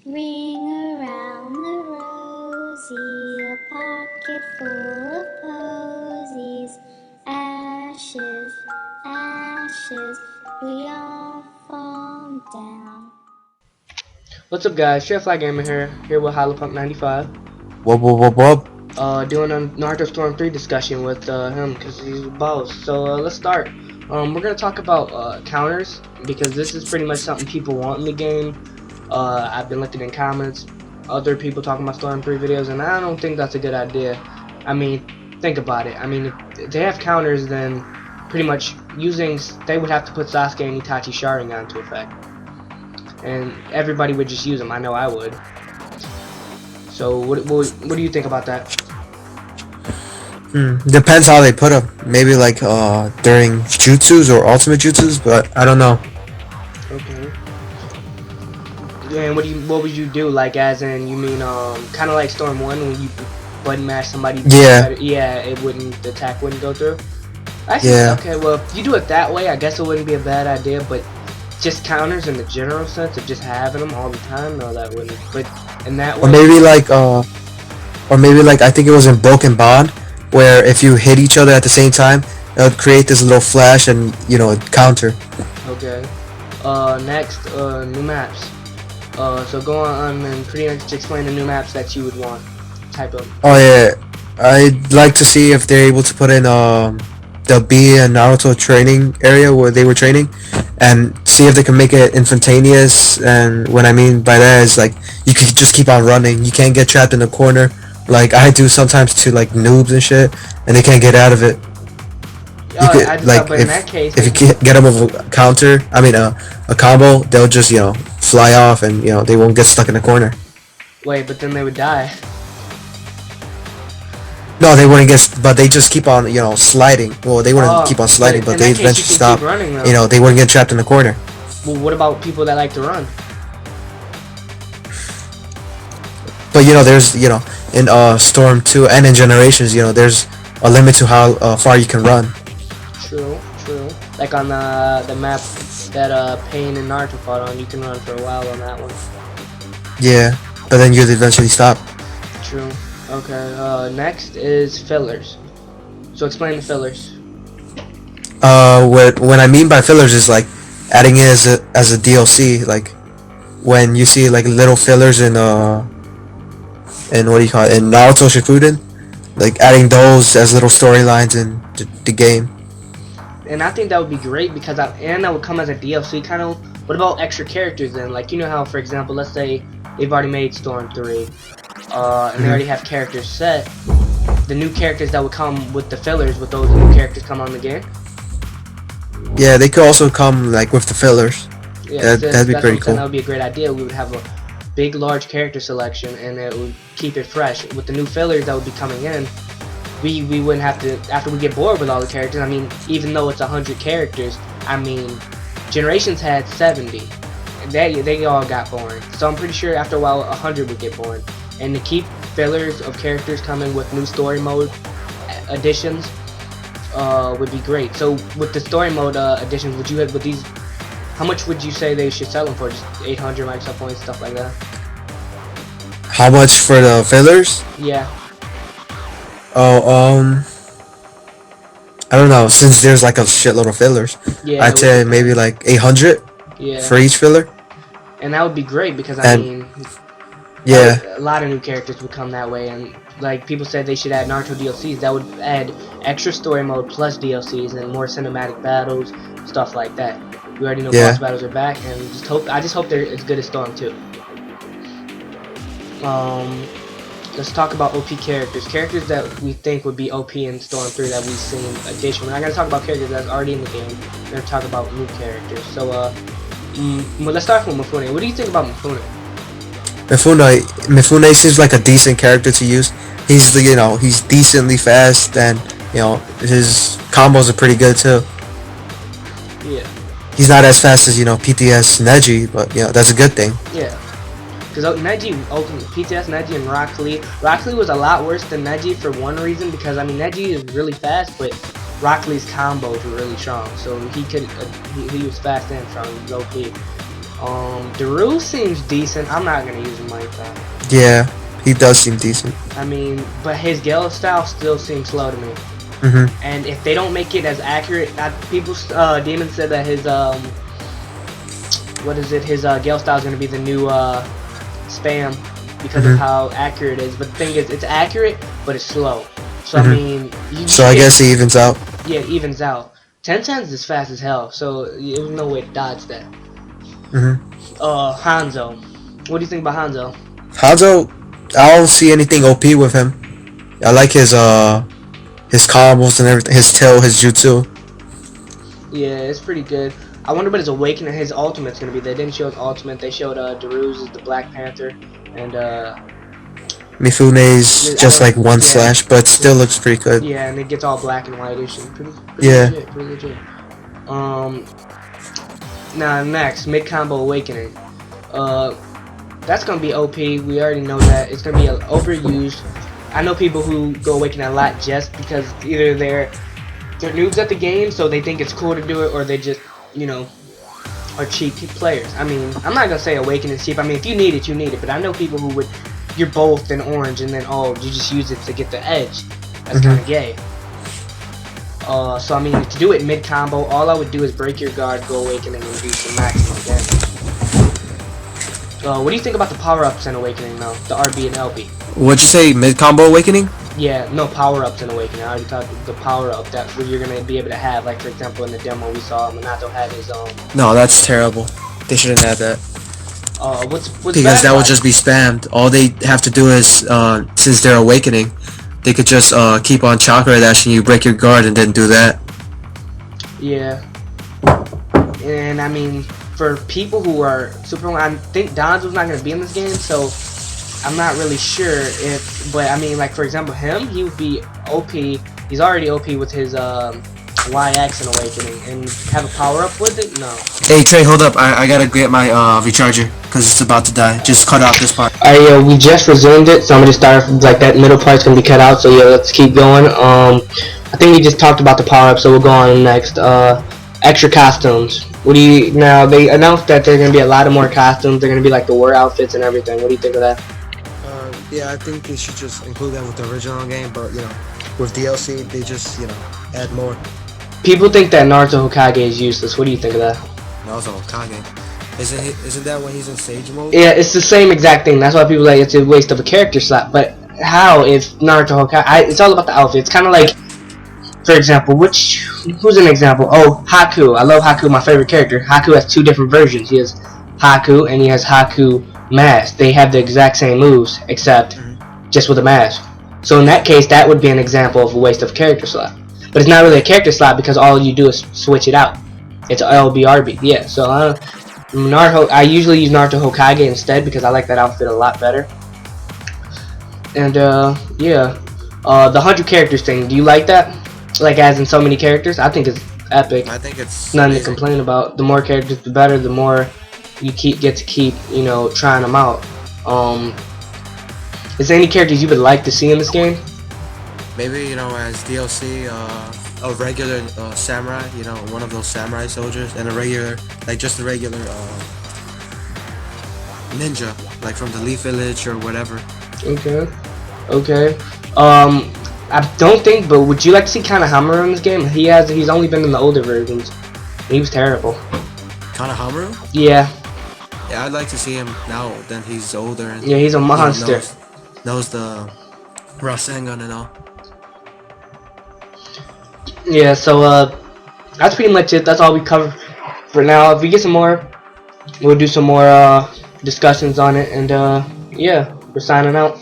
Ring around the rosy, a pocket full of posies. Ashes, ashes, we all fall down. What's up, guys? Chef Flag Gamer here with HollowPunk95. Whoop. Doing a Naruto Storm 3 discussion with him because he's the boss. So let's start. We're gonna talk about counters because this is pretty much something people want in the game. I've been looking in comments, other people talking about Storm 3 videos, and I don't think that's a good idea. I mean, think about it. I mean, if they have counters, then pretty much they would have to put Sasuke and Itachi Sharingan into effect. And everybody would just use them. I know I would. So what do you think about that? Depends how they put them. Maybe like during jutsus or ultimate jutsus, but I don't know. Okay. And what would you do? Like, as in, you mean kind of like Storm 1 when you button mash somebody? Yeah. Yeah, the attack wouldn't go through. Actually, Yeah. okay. Well, if you do it that way, I guess it wouldn't be a bad idea. But just counters in the general sense of just having them all the time, no, that wouldn't. But in that way, Or maybe like I think it was in Broken Bond, where if you hit each other at the same time, it would create this little flash and counter. okay. Next, new maps. So go on and pretty much explain the new maps that you would want. Type of. Oh yeah, I'd like to see if they're able to put in the B and Naruto training area where they were training, and see if they can make it instantaneous. And what I mean by that is like you could just keep on running. You can't get trapped in a corner like I do sometimes to like noobs and shit, and they can't get out of it. You could But in that case, if you get them with a counter, a combo, they'll just fly off and they won't get stuck in a corner. wait, but then they would die. No, they wouldn't get, but they just keep on, sliding. Well, they wouldn't keep on sliding, but they eventually stop. Running, though. They wouldn't get trapped in the corner. Well, what about people that like to run? But there's, in Storm 2 and in Generations, there's a limit to how far you can run. True. Like on the map that Pain and Naruto fought on, you can run for a while on that one. Yeah, but then you'd eventually stop. True. Okay. Next is fillers. So explain the fillers. When I mean by fillers is like adding it as a DLC, like when you see like little fillers in what do you call it, in Naruto Shippuden, like adding those as little storylines in the game. And I think that would be great because that would come as a DLC kind of. What about extra characters then? Like, you know how, for example, let's say they've already made Storm 3, and they already have characters set. The new characters that would come with the fillers, would those new characters come on the game? Yeah, they could also come like with the fillers. Yeah, that'd be pretty cool. That would be a great idea. We would have a big, large character selection, and it would keep it fresh. With the new fillers that would be coming in, we wouldn't have to, after we get bored with all the characters. I mean, even though it's 100 characters, I mean, Generations had 70. And they all got boring. So I'm pretty sure after a while 100 would get boring. And to keep fillers of characters coming with new story mode additions would be great. So with the story mode additions, would you have with these? How much would you say they should sell them for? Just 800 Microsoft points, stuff like that. How much for the fillers? Yeah. Oh, I don't know. Since there's like a shitload of fillers, Yeah, I'd say maybe like 800 for each filler. And that would be great because I mean, yeah, a lot of new characters would come that way, and like people said they should add Naruto DLCs. That would add extra story mode plus DLCs and more cinematic battles, stuff like that. We already know boss battles are back, and I just hope they're as good as Storm 2. Let's talk about OP characters. Characters that we think would be OP in Storm 3 that we've seen additional. We're not gonna talk about characters that's already in the game. We're gonna talk about new characters. So well, let's start with Mifune. What do you think about Mifune? Mifune seems like a decent character to use. He's he's decently fast, and his combos are pretty good too. Yeah. He's not as fast as PTS Neji, but that's a good thing. Yeah. Because Neji, PTS Neji and Rock Lee. Rock Lee was a lot worse than Neji for one reason, because I mean Neji is really fast, but Rock Lee's combos were really strong. So he was fast and strong. He was OP. Daru seems decent. I'm not gonna use him like that. Yeah, he does seem decent. I mean, but his Gale style still seems slow to me. And if they don't make it as accurate, people, Demon said that his what is it? His Gale style is gonna be the new spam because of how accurate it is. But the thing is, it's accurate, but it's slow. So I mean, so I guess he evens out. Yeah, it evens out. 1010's is fast as hell, so there's no way to dodge that. Hanzo. What do you think about Hanzo? Hanzo, I don't see anything OP with him. I like his combos and everything, his tail, his jutsu. Yeah, it's pretty good. I wonder what his awakening, his ultimate's gonna be. They didn't show his ultimate. They showed Daru's is the Black Panther, and Mifune's just like one slash, but still looks pretty good. Yeah, and it gets all black and whitish and pretty legit. Now next, mid combo awakening. That's gonna be OP. We already know that it's gonna be overused. I know people who go awakening a lot just because either they're noobs at the game, so they think it's cool to do it, or they just, you know, are cheap players. I mean, I'm not gonna say awakening is cheap. I mean, if you need it, you need it. But I know people who would, you're both in orange, and then you just use it to get the edge. That's kind of gay. So I mean, to do it mid combo, all I would do is break your guard, go awakening, and do some maximum damage. What do you think about the power ups in awakening now? The RB and LB. What'd you say? Mid combo awakening? Yeah, no, power ups in awakening. I already talked about the power up that you're gonna be able to have. Like for example, in the demo we saw Minato had his No, that's terrible. They shouldn't have that. What's because that would just be spammed. All they have to do is, since they're awakening, they could just keep on chakra dashing you, break your guard, and then do that. Yeah. And I mean, for people who are super, I think Donzo's not gonna be in this game, so I'm not really sure if. But I mean, like for example, him, he would be OP. He's already OP with his YX in awakening, and have a power up with it. No. Hey Trey, hold up. I gotta get my recharger because it's about to die. Just cut out this part. We just resumed it, so I'm gonna start like that middle part's gonna be cut out. So yeah, let's keep going. I think we just talked about the power up, so we'll go on next. Extra costumes. What do you now? They announced that there's gonna be a lot of more costumes. They're gonna be like the war outfits and everything. What do you think of that? Yeah, I think they should just include that with the original game, but you know, with DLC, they just, you know, add more. People think that Naruto Hokage is useless. What do you think of that? Naruto Hokage. Isn't that when he's in Sage mode? Yeah, it's the same exact thing. That's why people like it's a waste of a character slot. But how if Naruto Hokage? It's all about the outfit. It's kind of like, for example, who's an example? Oh, Haku. I love Haku, my favorite character. Haku has two different versions. He has Haku and he has Haku mask. They have the exact same moves, except just with a mask. So in that case, that would be an example of a waste of a character slot. But it's not really a character slot because all you do is switch it out. It's LBRB. Yeah, so Naruto, I usually use Naruto Hokage instead because I like that outfit a lot better. And yeah, the 100 characters thing, do you like that? Like as in so many characters? I think it's epic. I think it's nothing amazing to complain about. The more characters, the better. The more you get to keep, you know, trying them out. Is there any characters you would like to see in this game? Maybe, you know, as DLC, a regular samurai, you know, one of those samurai soldiers, and a regular, like just a regular ninja, like from the Leaf Village or whatever. Okay. Okay. I don't think, but would you like to see Konoha in this game? He's only been in the older versions. He was terrible. Konoha? Yeah. Yeah, I'd like to see him now. Then he's older and yeah, he's a monster. Knows the Rasengan and all. Yeah, so that's pretty much it. That's all we cover for now. If we get some more, we'll do some more discussions on it. And yeah, we're signing out.